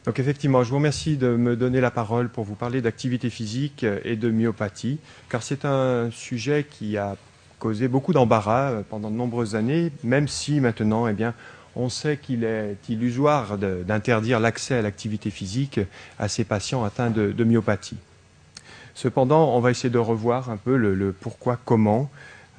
Donc effectivement, je vous remercie de me donner la parole pour vous parler d'activité physique et de myopathie, car c'est un sujet qui a causé beaucoup d'embarras pendant de nombreuses années, même si maintenant, eh bien, on sait qu'il est illusoire d'interdire l'accès à l'activité physique à ces patients atteints de myopathie. Cependant, on va essayer de revoir un peu le pourquoi, comment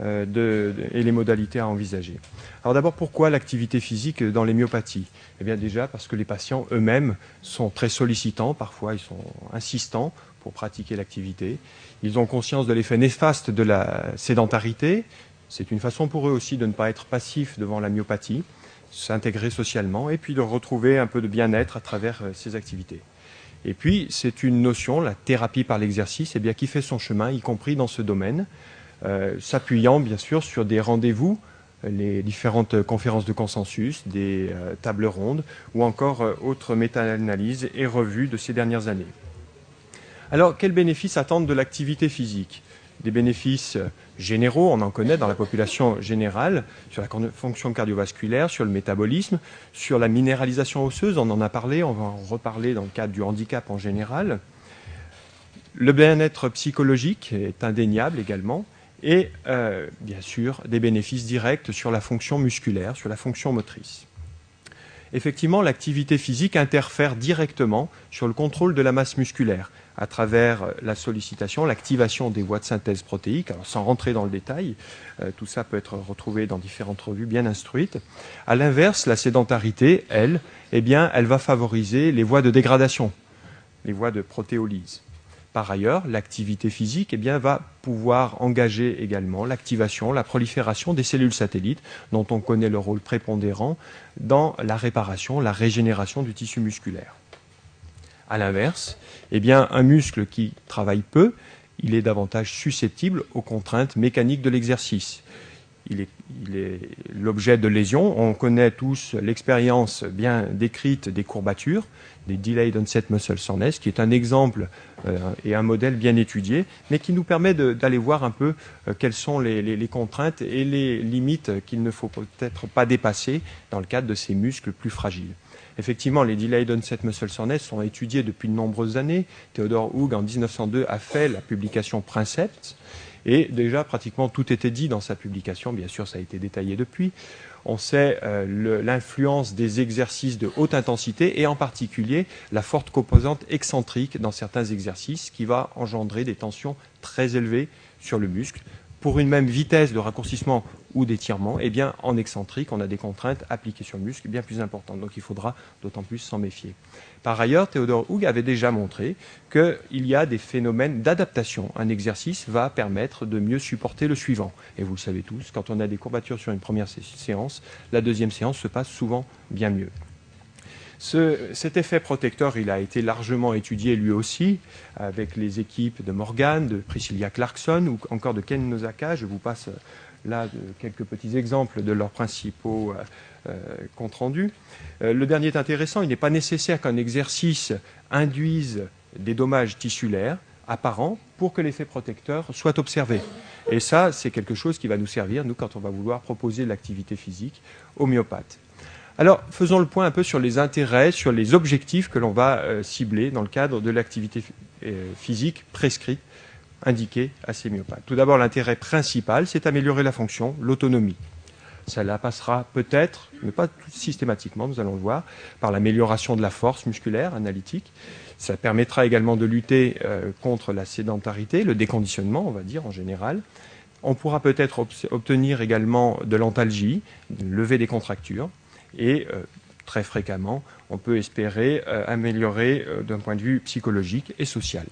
et les modalités à envisager. Alors d'abord, pourquoi l'activité physique dans les myopathies? Eh bien déjà parce que les patients eux-mêmes sont très sollicitants, parfois ils sont insistants pour pratiquer l'activité. Ils ont conscience de l'effet néfaste de la sédentarité. C'est une façon pour eux aussi de ne pas être passifs devant la myopathie, s'intégrer socialement et puis de retrouver un peu de bien-être à travers ces activités. Et puis, c'est une notion, la thérapie par l'exercice, eh bien, qui fait son chemin, y compris dans ce domaine, s'appuyant bien sûr sur des rendez-vous, les différentes conférences de consensus, des tables rondes ou encore autres méta-analyses et revues de ces dernières années. Alors, quels bénéfices attendre de l'activité physique? Des bénéfices généraux, on en connaît dans la population générale, sur la fonction cardiovasculaire, sur le métabolisme, sur la minéralisation osseuse, on en a parlé, on va en reparler dans le cadre du handicap en général. Le bien-être psychologique est indéniable également, et bien sûr des bénéfices directs sur la fonction musculaire, sur la fonction motrice. Effectivement, l'activité physique interfère directement sur le contrôle de la masse musculaire à travers la sollicitation, l'activation des voies de synthèse protéique. Alors, sans rentrer dans le détail, tout ça peut être retrouvé dans différentes revues bien instruites. À l'inverse, la sédentarité, elle, eh bien, elle va favoriser les voies de dégradation, les voies de protéolyse. Par ailleurs, l'activité physique eh bien, va pouvoir engager également l'activation, la prolifération des cellules satellites, dont on connaît le rôle prépondérant dans la réparation, la régénération du tissu musculaire. A l'inverse, eh bien, un muscle qui travaille peu, il est davantage susceptible aux contraintes mécaniques de l'exercice. Il est l'objet de lésions. On connaît tous l'expérience bien décrite des courbatures, des Delayed Onset Muscle Soreness, qui est un exemple et un modèle bien étudié, mais qui nous permet d'aller voir un peu quelles sont les contraintes et les limites qu'il ne faut peut-être pas dépasser dans le cadre de ces muscles plus fragiles. Effectivement, les Delayed Onset Muscle Soreness sont étudiés depuis de nombreuses années. Theodore Hoog, en 1902, a fait la publication Princeps. Et déjà, pratiquement tout était dit dans sa publication. Bien sûr, ça a été détaillé depuis. On sait l'influence des exercices de haute intensité et en particulier la forte composante excentrique dans certains exercices qui va engendrer des tensions très élevées sur le muscle. Pour une même vitesse de raccourcissement ou d'étirement, eh bien, en excentrique, on a des contraintes appliquées sur le muscle bien plus importantes. Donc il faudra d'autant plus s'en méfier. Par ailleurs, Theodore Hoog avait déjà montré qu'il y a des phénomènes d'adaptation. Un exercice va permettre de mieux supporter le suivant. Et vous le savez tous, quand on a des courbatures sur une première séance, la deuxième séance se passe souvent bien mieux. Cet effet protecteur, il a été largement étudié lui aussi avec les équipes de Morgan, de Priscilla Clarkson ou encore de Ken Nosaka. Je vous passe là quelques petits exemples de leurs principaux comptes rendus. Le dernier est intéressant. Il n'est pas nécessaire qu'un exercice induise des dommages tissulaires apparents pour que l'effet protecteur soit observé. Et ça, c'est quelque chose qui va nous servir, nous, quand on va vouloir proposer de l'activité physique aux myopathes. Alors, faisons le point un peu sur les intérêts, sur les objectifs que l'on va cibler dans le cadre de l'activité physique prescrite, indiquée à ces myopathes. Tout d'abord, l'intérêt principal, c'est améliorer la fonction, l'autonomie. Cela passera peut-être, mais pas systématiquement, nous allons le voir, par l'amélioration de la force musculaire analytique. Ça permettra également de lutter contre la sédentarité, le déconditionnement, on va dire, en général. On pourra peut-être obtenir également de l'antalgie, une levée des contractures. Et très fréquemment, on peut espérer améliorer d'un point de vue psychologique et social.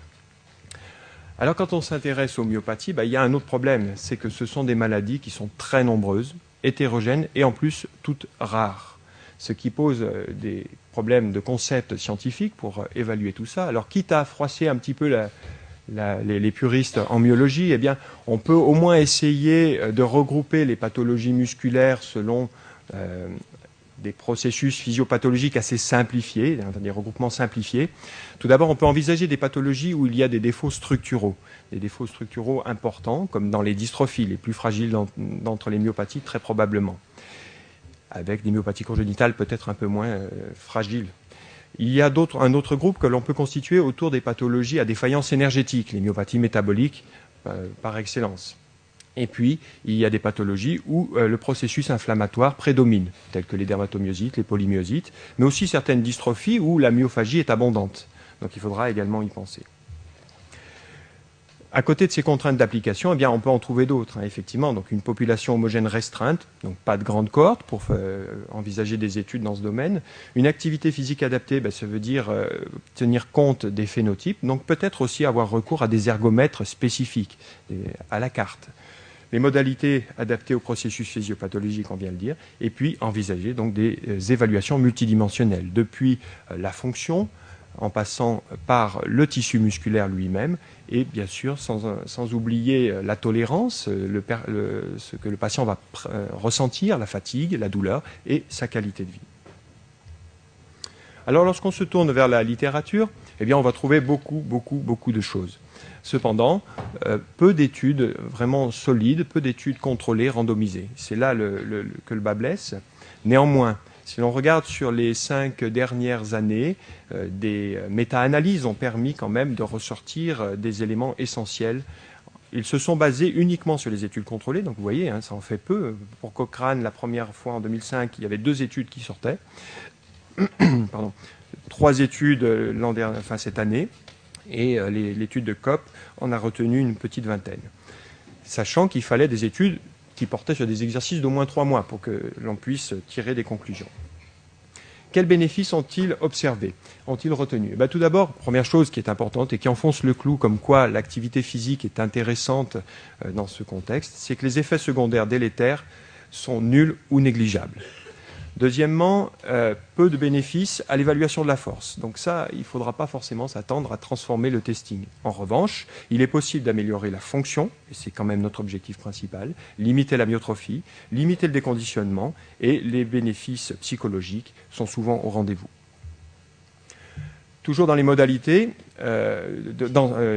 Alors quand on s'intéresse aux myopathies, il y a un autre problème, c'est que ce sont des maladies qui sont très nombreuses, hétérogènes et en plus toutes rares, ce qui pose des problèmes de concepts scientifiques pour évaluer tout ça. Alors quitte à froisser un petit peu les puristes en myologie, eh bien, on peut au moins essayer de regrouper les pathologies musculaires selon des processus physiopathologiques assez simplifiés, des regroupements simplifiés. Tout d'abord, on peut envisager des pathologies où il y a des défauts structuraux importants, comme dans les dystrophies, les plus fragiles d'entre les myopathies, très probablement, avec des myopathies congénitales peut-être un peu moins fragiles. Il y a un autre groupe que l'on peut constituer autour des pathologies à défaillance énergétique, les myopathies métaboliques par excellence. Et puis, il y a des pathologies où le processus inflammatoire prédomine, telles que les dermatomyosites, les polymyosites, mais aussi certaines dystrophies où la myophagie est abondante. Donc il faudra également y penser. À côté de ces contraintes d'application, eh bien, on peut en trouver d'autres, effectivement. Donc une population homogène restreinte, donc pas de grande cohorte pour envisager des études dans ce domaine. Une activité physique adaptée, ça veut dire tenir compte des phénotypes, donc peut-être aussi avoir recours à des ergomètres spécifiques, à la carte. Les modalités adaptées au processus physiopathologique, on vient de le dire, et puis envisager donc des évaluations multidimensionnelles, depuis la fonction, en passant par le tissu musculaire lui-même, et bien sûr sans oublier la tolérance, ce que le patient va ressentir, la fatigue, la douleur et sa qualité de vie. Alors lorsqu'on se tourne vers la littérature, eh bien, on va trouver beaucoup de choses. Cependant, peu d'études vraiment solides, peu d'études contrôlées, randomisées. C'est là que le bas blesse. Néanmoins, si l'on regarde sur les 5 dernières années, des méta-analyses ont permis quand même de ressortir des éléments essentiels. Ils se sont basés uniquement sur les études contrôlées, donc vous voyez, ça en fait peu. Pour Cochrane, la première fois en 2005, il y avait 2 études qui sortaient. Pardon. 3 études cette année, et l'étude de COP en a retenu une petite vingtaine. Sachant qu'il fallait des études qui portaient sur des exercices d'au moins 3 mois pour que l'on puisse tirer des conclusions. Quels bénéfices ont-ils observés, ont-ils retenus? Tout d'abord, première chose qui est importante et qui enfonce le clou comme quoi l'activité physique est intéressante dans ce contexte, c'est que les effets secondaires délétères sont nuls ou négligeables. Deuxièmement, peu de bénéfices à l'évaluation de la force. Donc ça, il ne faudra pas forcément s'attendre à transformer le testing. En revanche, il est possible d'améliorer la fonction, et c'est quand même notre objectif principal, limiter la myotrophie, limiter le déconditionnement, et les bénéfices psychologiques sont souvent au rendez-vous. Toujours dans les modalités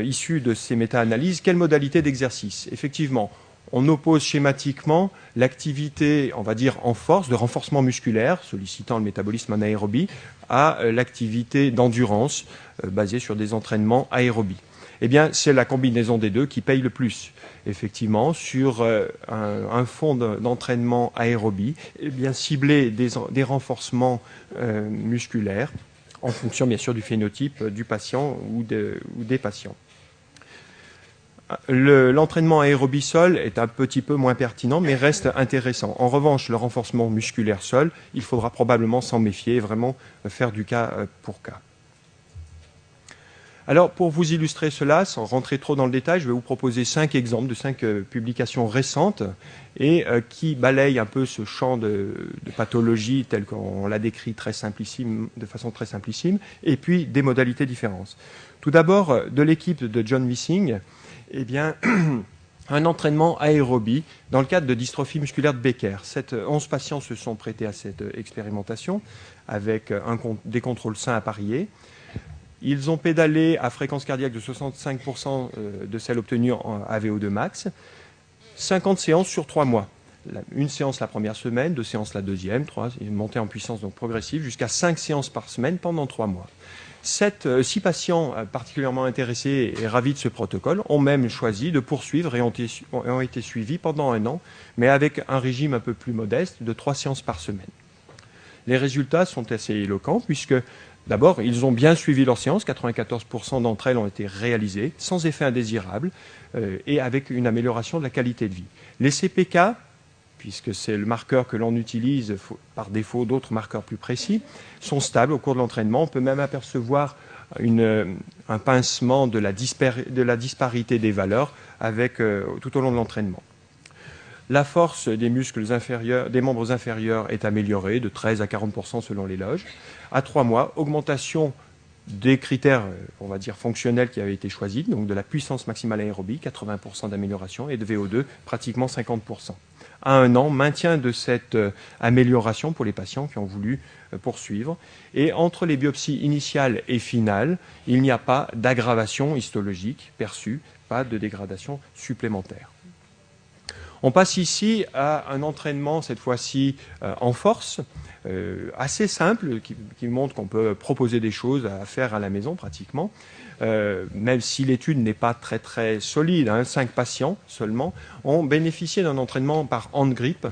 issues de ces méta-analyses, quelle modalité d'exercice? Effectivement, on oppose schématiquement l'activité, on va dire, en force, de renforcement musculaire, sollicitant le métabolisme anaérobie, à l'activité d'endurance, basée sur des entraînements aérobies. Eh bien, c'est la combinaison des deux qui paye le plus. Effectivement, sur un fond d'entraînement aérobie, eh bien, cibler des renforcements musculaires, en fonction, bien sûr, du phénotype du patient ou des patients. L'entraînement aérobie seul est un petit peu moins pertinent, mais reste intéressant. En revanche, le renforcement musculaire seul, il faudra probablement s'en méfier et vraiment faire du cas pour cas. Alors, pour vous illustrer cela, sans rentrer trop dans le détail, je vais vous proposer 5 exemples de 5 publications récentes et qui balayent un peu ce champ de pathologie tel qu'on l'a décrit de façon très simplissime, et puis des modalités différentes. Tout d'abord, de l'équipe de John Missing, eh bien, un entraînement aérobie dans le cadre de dystrophie musculaire de Becker. 11 patients se sont prêtés à cette expérimentation avec des contrôles sains à parier. Ils ont pédalé à fréquence cardiaque de 65% de celle obtenue en AVO2 max, 50 séances sur 3 mois. Une séance la première semaine, 2 séances la deuxième, 3, une montée en puissance donc progressive, jusqu'à 5 séances par semaine pendant 3 mois. 6 patients particulièrement intéressés et ravis de ce protocole ont même choisi de poursuivre et ont été suivis pendant 1 an, mais avec un régime un peu plus modeste de 3 séances par semaine. Les résultats sont assez éloquents puisque, d'abord, ils ont bien suivi leurs séances, 94% d'entre elles ont été réalisées, sans effet indésirable et avec une amélioration de la qualité de vie. Les CPK, puisque c'est le marqueur que l'on utilise par défaut d'autres marqueurs plus précis, sont stables au cours de l'entraînement. On peut même apercevoir un pincement de la disparité des valeurs tout au long de l'entraînement. La force des muscles inférieurs, des membres inférieurs est améliorée de 13 à 40% selon les loges. À 3 mois, augmentation des critères, on va dire, fonctionnels qui avaient été choisis, donc de la puissance maximale aérobie, 80% d'amélioration, et de VO2, pratiquement 50%. À 1 an, maintien de cette amélioration pour les patients qui ont voulu poursuivre. Et entre les biopsies initiales et finales, il n'y a pas d'aggravation histologique perçue, pas de dégradation supplémentaire. On passe ici à un entraînement, cette fois-ci en force, assez simple, qui montre qu'on peut proposer des choses à faire à la maison pratiquement, même si l'étude n'est pas très très solide, 5 patients seulement, ont bénéficié d'un entraînement par hand grip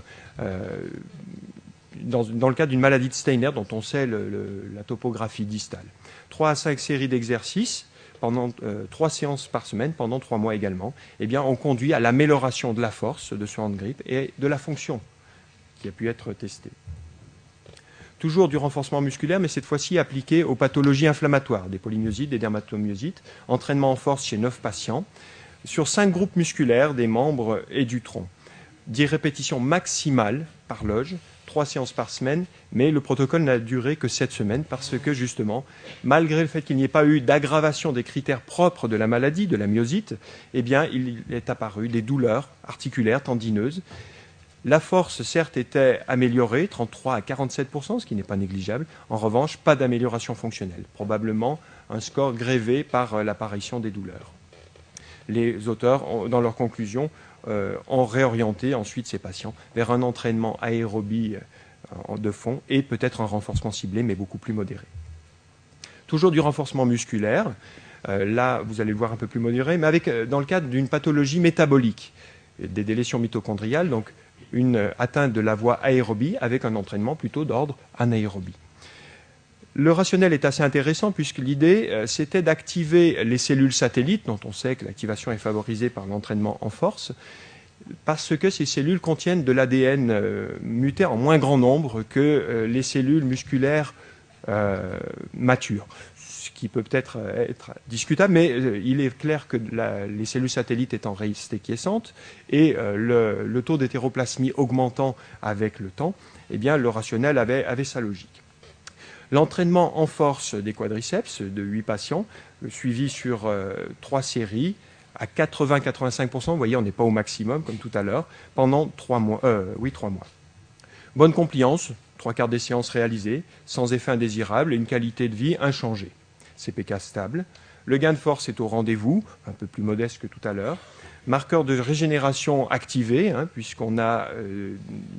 dans le cadre d'une maladie de Steiner dont on sait la topographie distale. 3 à 5 séries d'exercices pendant 3 séances par semaine, pendant 3 mois également, ont conduit à l'amélioration de la force de ce hand grip et de la fonction qui a pu être testée. Toujours du renforcement musculaire, mais cette fois-ci appliqué aux pathologies inflammatoires, des polymyosites, des dermatomyosites, entraînement en force chez 9 patients, sur 5 groupes musculaires des membres et du tronc. 10 répétitions maximales par loge, 3 séances par semaine, mais le protocole n'a duré que 7 semaines parce que justement, malgré le fait qu'il n'y ait pas eu d'aggravation des critères propres de la maladie, de la myosite, il est apparu des douleurs articulaires, tendineuses. La force, certes, était améliorée, 33 à 47%, ce qui n'est pas négligeable. En revanche, pas d'amélioration fonctionnelle, probablement un score grévé par l'apparition des douleurs. Les auteurs, dans leur conclusion, ont réorienté ensuite ces patients vers un entraînement aérobie de fond et peut-être un renforcement ciblé, mais beaucoup plus modéré. Toujours du renforcement musculaire, là vous allez le voir un peu plus modéré, mais dans le cadre d'une pathologie métabolique, des délétions mitochondriales, donc une atteinte de la voie aérobie avec un entraînement plutôt d'ordre anaérobie. Le rationnel est assez intéressant puisque l'idée, c'était d'activer les cellules satellites, dont on sait que l'activation est favorisée par l'entraînement en force, parce que ces cellules contiennent de l'ADN muté en moins grand nombre que les cellules musculaires matures. Ce qui peut peut-être être discutable, mais il est clair que les cellules satellites étant restées-quiescentes et le taux d'hétéroplasmie augmentant avec le temps, le rationnel avait sa logique. L'entraînement en force des quadriceps de 8 patients, suivi sur 3 séries, à 80-85%, vous voyez, on n'est pas au maximum, comme tout à l'heure, pendant 3 mois. Bonne compliance, 3/4 des séances réalisées, sans effet indésirable et une qualité de vie inchangée. CPK stable. Le gain de force est au rendez-vous, un peu plus modeste que tout à l'heure. Marqueur de régénération activé, puisqu'on a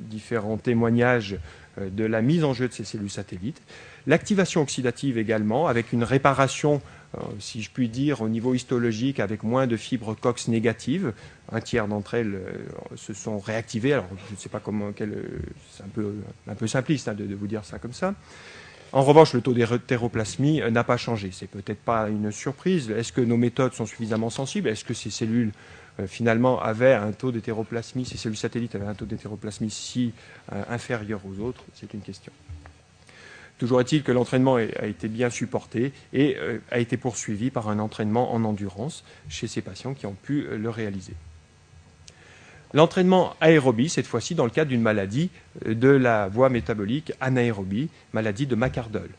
différents témoignages de la mise en jeu de ces cellules satellites. L'activation oxydative également, avec une réparation, si je puis dire, au niveau histologique, avec moins de fibres COX négatives. Un tiers d'entre elles se sont réactivées. Alors, je ne sais pas comment... C'est un peu simpliste de vous dire ça comme ça. En revanche, le taux d'hétéroplasmie n'a pas changé. C'est peut-être pas une surprise. Est-ce que nos méthodes sont suffisamment sensibles? Est-ce que ces cellules finalement avaient un taux d'hétéroplasmie, ces cellules satellites avaient un taux d'hétéroplasmie si inférieur aux autres? C'est une question. Toujours est-il que l'entraînement a été bien supporté et a été poursuivi par un entraînement en endurance chez ces patients qui ont pu le réaliser. L'entraînement aérobie, cette fois-ci dans le cadre d'une maladie de la voie métabolique anaérobie, maladie de McArdle.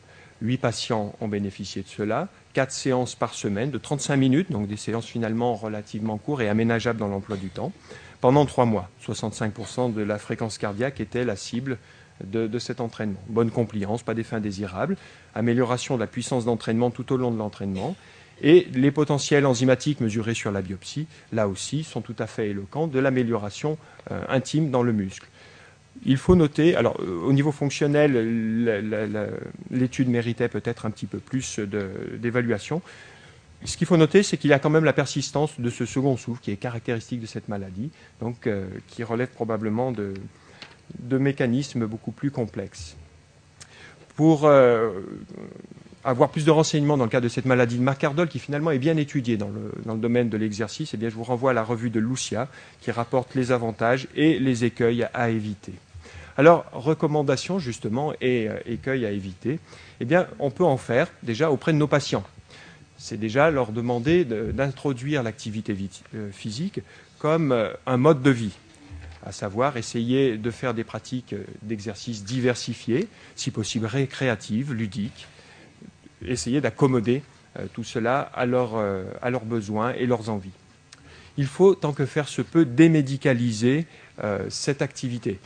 8 patients ont bénéficié de cela, 4 séances par semaine de 35 minutes, donc des séances finalement relativement courtes et aménageables dans l'emploi du temps, pendant 3 mois. 65% de la fréquence cardiaque était la cible de cet entraînement. Bonne compliance, pas d'effet indésirable, amélioration de la puissance d'entraînement tout au long de l'entraînement, et les potentiels enzymatiques mesurés sur la biopsie, là aussi, sont tout à fait éloquents de l'amélioration intime dans le muscle. Il faut noter, alors au niveau fonctionnel, l'étude méritait peut-être un petit peu plus d'évaluation. Ce qu'il faut noter, c'est qu'il y a quand même la persistance de ce second souffle qui est caractéristique de cette maladie, donc qui relève probablement de mécanismes beaucoup plus complexes. Pour avoir plus de renseignements dans le cadre de cette maladie de McArdle, qui finalement est bien étudiée dans le domaine de l'exercice, je vous renvoie à la revue de Lucia, qui rapporte les avantages et les écueils à éviter. Alors, recommandations justement et écueils à éviter, on peut en faire déjà auprès de nos patients. C'est déjà leur demander d'introduire l'activité physique comme un mode de vie, à savoir essayer de faire des pratiques d'exercice diversifiées, si possible récréatives, ludiques, essayer d'accommoder tout cela à leurs besoins et leurs envies. Il faut, tant que faire se peut, démédicaliser cette activité.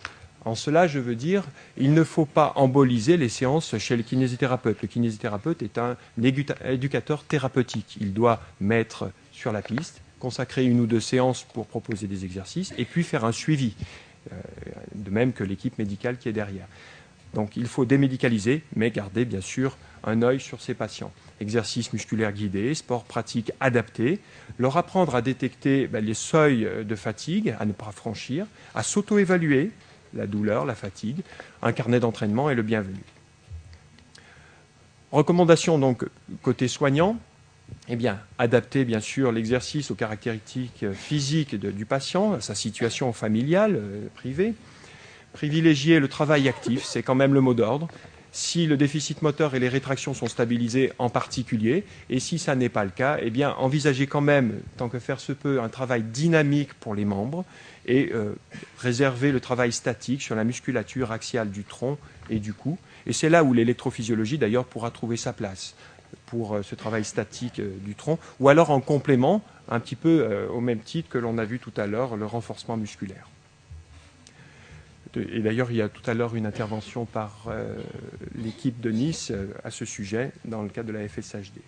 En cela, je veux dire, il ne faut pas emboliser les séances chez le kinésithérapeute. Le kinésithérapeute est un éducateur thérapeutique. Il doit mettre sur la piste consacrer 1 ou 2 séances pour proposer des exercices et puis faire un suivi, de même que l'équipe médicale qui est derrière. Donc il faut démédicaliser, mais garder bien sûr un œil sur ces patients. Exercices musculaires guidés, sport pratique adapté, leur apprendre à détecter les seuils de fatigue, à ne pas franchir, à s'auto-évaluer la douleur, la fatigue. Un carnet d'entraînement est le bienvenu. Recommandations donc côté soignant, adapter bien sûr l'exercice aux caractéristiques physiques du patient, à sa situation familiale, privée. Privilégier le travail actif, c'est quand même le mot d'ordre. Si le déficit moteur et les rétractions sont stabilisés en particulier, et si ça n'est pas le cas, envisager quand même, tant que faire se peut, un travail dynamique pour les membres et réserver le travail statique sur la musculature axiale du tronc et du cou. Et c'est là où l'électrophysiologie, d'ailleurs, pourra trouver sa place pour ce travail statique du tronc, ou alors en complément, un petit peu au même titre que l'on a vu tout à l'heure, le renforcement musculaire. Et d'ailleurs, il y a tout à l'heure une intervention par l'équipe de Nice à ce sujet dans le cadre de la FSHD.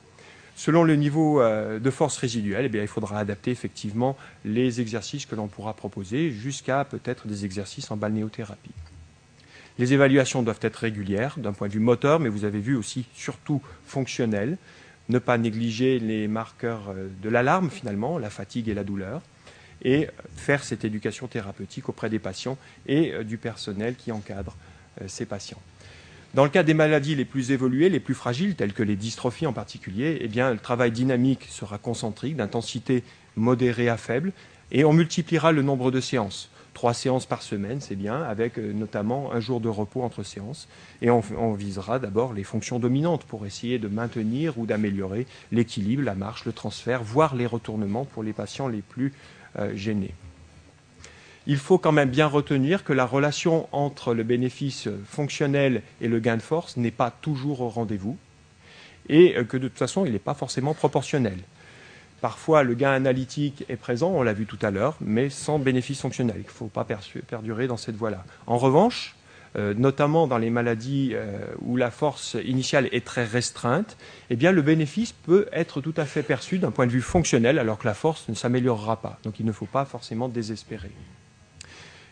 Selon le niveau de force résiduelle, il faudra adapter effectivement les exercices que l'on pourra proposer jusqu'à peut-être des exercices en balnéothérapie. Les évaluations doivent être régulières d'un point de vue moteur, mais vous avez vu aussi surtout fonctionnel. Ne pas négliger les marqueurs de l'alarme finalement, la fatigue et la douleur, et faire cette éducation thérapeutique auprès des patients et du personnel qui encadre ces patients. Dans le cas des maladies les plus évoluées, les plus fragiles, telles que les dystrophies en particulier, le travail dynamique sera concentrique, d'intensité modérée à faible, et on multipliera le nombre de séances. 3 séances par semaine, c'est bien, avec notamment 1 jour de repos entre séances. Et on visera d'abord les fonctions dominantes pour essayer de maintenir ou d'améliorer l'équilibre, la marche, le transfert, voire les retournements pour les patients les plus gênés. Il faut quand même bien retenir que la relation entre le bénéfice fonctionnel et le gain de force n'est pas toujours au rendez-vous et que de toute façon, il n'est pas forcément proportionnel. Parfois, le gain analytique est présent, on l'a vu tout à l'heure, mais sans bénéfice fonctionnel. Il ne faut pas perdurer dans cette voie-là. En revanche, notamment dans les maladies où la force initiale est très restreinte, le bénéfice peut être tout à fait perçu d'un point de vue fonctionnel, alors que la force ne s'améliorera pas. Donc il ne faut pas forcément désespérer.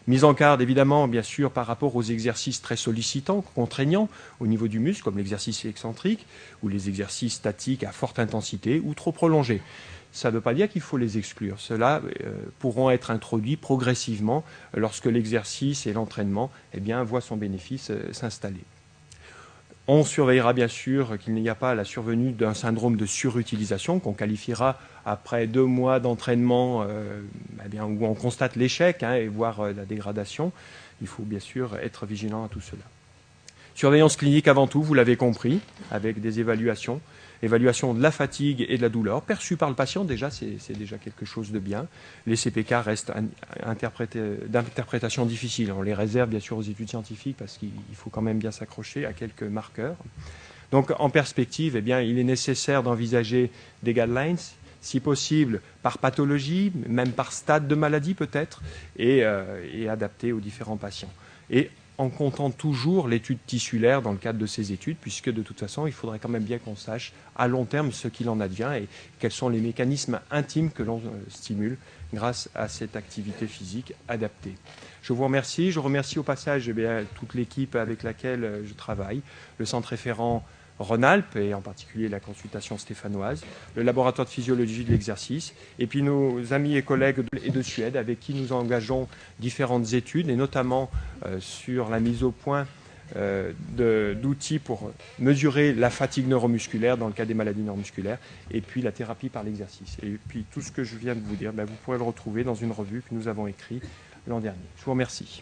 Mise en garde, évidemment, bien sûr, par rapport aux exercices très sollicitants, contraignants au niveau du muscle, comme l'exercice excentrique ou les exercices statiques à forte intensité ou trop prolongés. Ça ne veut pas dire qu'il faut les exclure. Ceux-là pourront être introduits progressivement lorsque l'exercice et l'entraînement voient son bénéfice s'installer. On surveillera bien sûr qu'il n'y a pas la survenue d'un syndrome de surutilisation qu'on qualifiera après 2 mois d'entraînement où on constate l'échec et voire la dégradation. Il faut bien sûr être vigilant à tout cela. Surveillance clinique avant tout, vous l'avez compris, avec des évaluations. Évaluation de la fatigue et de la douleur, perçue par le patient, déjà, c'est déjà quelque chose de bien. Les CPK restent d'interprétation difficile. On les réserve bien sûr aux études scientifiques parce qu'il faut quand même bien s'accrocher à quelques marqueurs. Donc en perspective, il est nécessaire d'envisager des guidelines, si possible par pathologie, même par stade de maladie peut-être, et adaptés aux différents patients. Et en comptant toujours l'étude tissulaire dans le cadre de ces études, puisque de toute façon, il faudrait quand même bien qu'on sache à long terme ce qu'il en advient et quels sont les mécanismes intimes que l'on stimule grâce à cette activité physique adaptée. Je vous remercie. Je remercie au passage toute l'équipe avec laquelle je travaille, le centre référent Rhône-Alpes et en particulier la consultation stéphanoise, le laboratoire de physiologie de l'exercice et puis nos amis et collègues de Suède avec qui nous engageons différentes études et notamment sur la mise au point d'outils pour mesurer la fatigue neuromusculaire dans le cas des maladies neuromusculaires et puis la thérapie par l'exercice. Et puis tout ce que je viens de vous dire, vous pourrez le retrouver dans une revue que nous avons écrite l'an dernier. Je vous remercie.